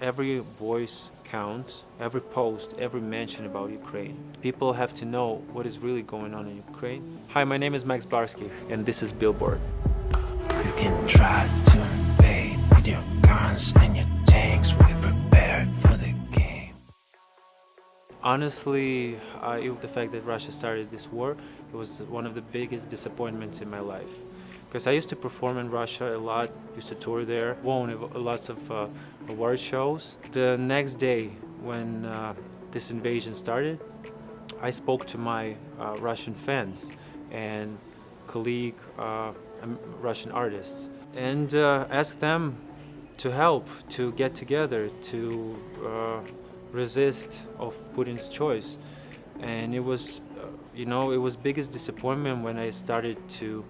Every voice counts, every post, every mention about Ukraine. People have to know what is really going on in Ukraine. Hi, my name is Max Barskih, and this is Billboard. You can try to invade with your guns and your tanks. We prepared for the game. Honestly, the fact that Russia started this war, it was one of the biggest disappointments in my life. Because I used to perform in Russia a lot, used to tour there, won lots of award shows. The next day, when this invasion started, I spoke to my Russian fans and colleague Russian artists and asked them to help, to get together, to resist of Putin's choice. And it was, it was biggest disappointment when I started to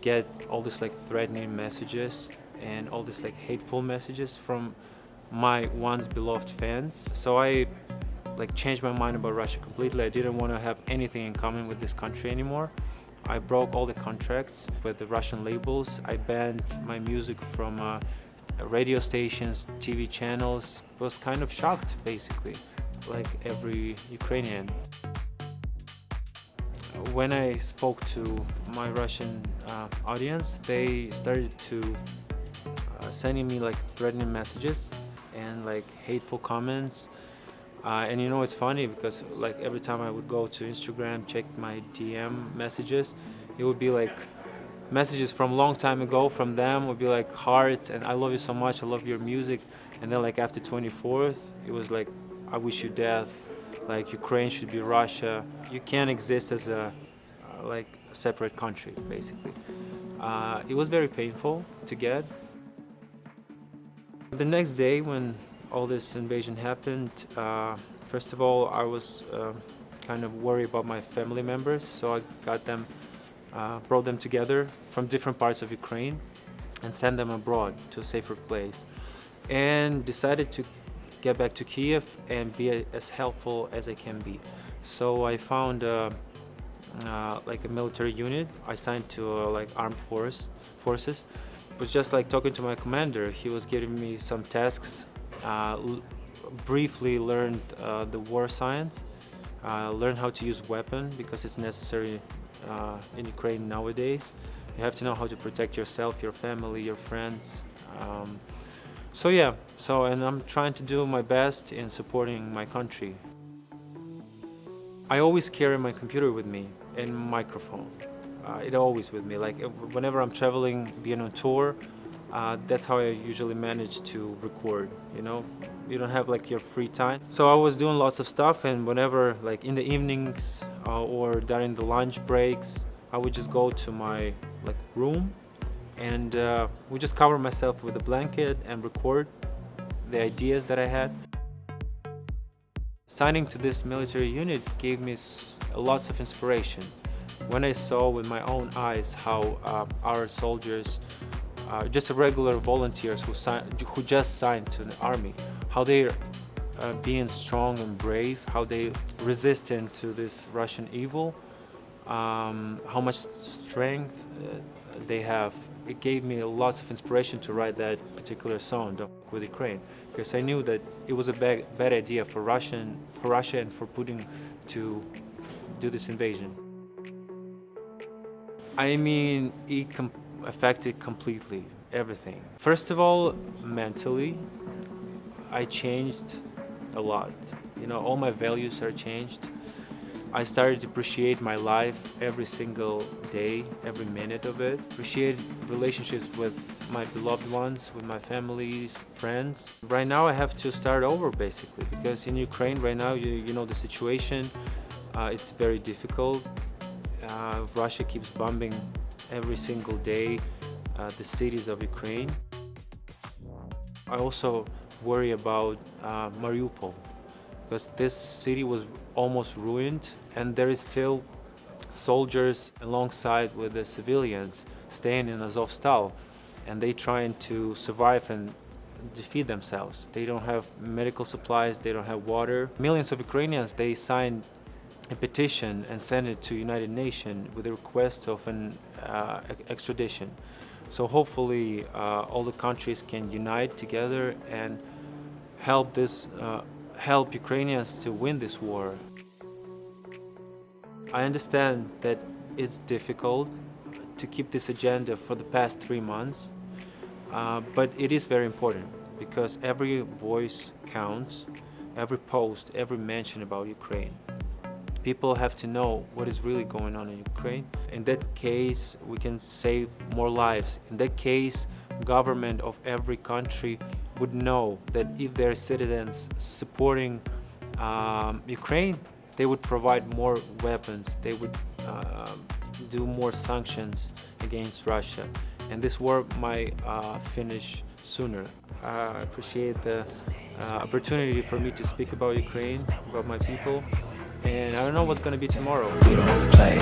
get all these threatening messages and all these hateful messages from my once beloved fans. So I changed my mind about Russia completely. I didn't want to have anything in common with this country anymore. I broke all the contracts with the Russian labels. I banned my music from radio stations, TV channels. I was kind of shocked, basically, like every Ukrainian. When I spoke to my Russian audience, they started to sending me threatening messages and hateful comments. And it's funny because every time I would go to Instagram, check my DM messages, it would be messages from a long time ago from them would be hearts and I love you so much, I love your music. And then after 24th, it was I wish you death. Ukraine should be Russia. You can't exist as a separate country, basically. It was very painful to get. The next day when all this invasion happened, first of all, I was kind of worried about my family members, so I got them, brought them together from different parts of Ukraine and sent them abroad to a safer place, and decided to get back to Kiev and be as helpful as I can be. So I found a military unit. I signed to armed forces. It was just talking to my commander. He was giving me some tasks. Briefly learned the war science. Learned how to use weapon because it's necessary in Ukraine nowadays. You have to know how to protect yourself, your family, your friends. And I'm trying to do my best in supporting my country. I always carry my computer with me and microphone. It always with me. Whenever I'm traveling, being on tour, that's how I usually manage to record. You don't have your free time. So I was doing lots of stuff, and whenever in the evenings or during the lunch breaks, I would just go to my room and would just cover myself with a blanket and record the ideas that I had. Signing to this military unit gave me lots of inspiration. When I saw with my own eyes how our soldiers, just regular volunteers who just signed to the army, how they're being strong and brave, how they resisting to this Russian evil, how much strength they have. It gave me lots of inspiration to write that particular song with Ukraine, because I knew that it was a bad idea for Russia and for Putin to do this invasion. I mean, it affected completely everything. First of all, mentally, I changed a lot. All my values are changed. I started to appreciate my life every single day, every minute of it. Appreciate relationships with my beloved ones, with my families, friends. Right now I have to start over basically, because in Ukraine right now, you know the situation, it's very difficult. Russia keeps bombing every single day the cities of Ukraine. I also worry about Mariupol, because this city was almost ruined, and there is still soldiers alongside with the civilians staying in Azovstal, and they trying to survive and defeat themselves. They don't have medical supplies, they don't have water. Millions of Ukrainians, they signed a petition and sent it to United Nations with a request of an extradition. So hopefully all the countries can unite together and help Ukrainians to win this war. I understand that it's difficult to keep this agenda for the past 3 months, but it is very important because every voice counts, every post, every mention about Ukraine. People have to know what is really going on in Ukraine. In that case, we can save more lives. In that case, government of every country would know that if their citizens supporting Ukraine, they would provide more weapons, they would do more sanctions against Russia, and this war might finish sooner. I appreciate the opportunity for me to speak about Ukraine, about my people, and I don't know what's going to be tomorrow. We don't play.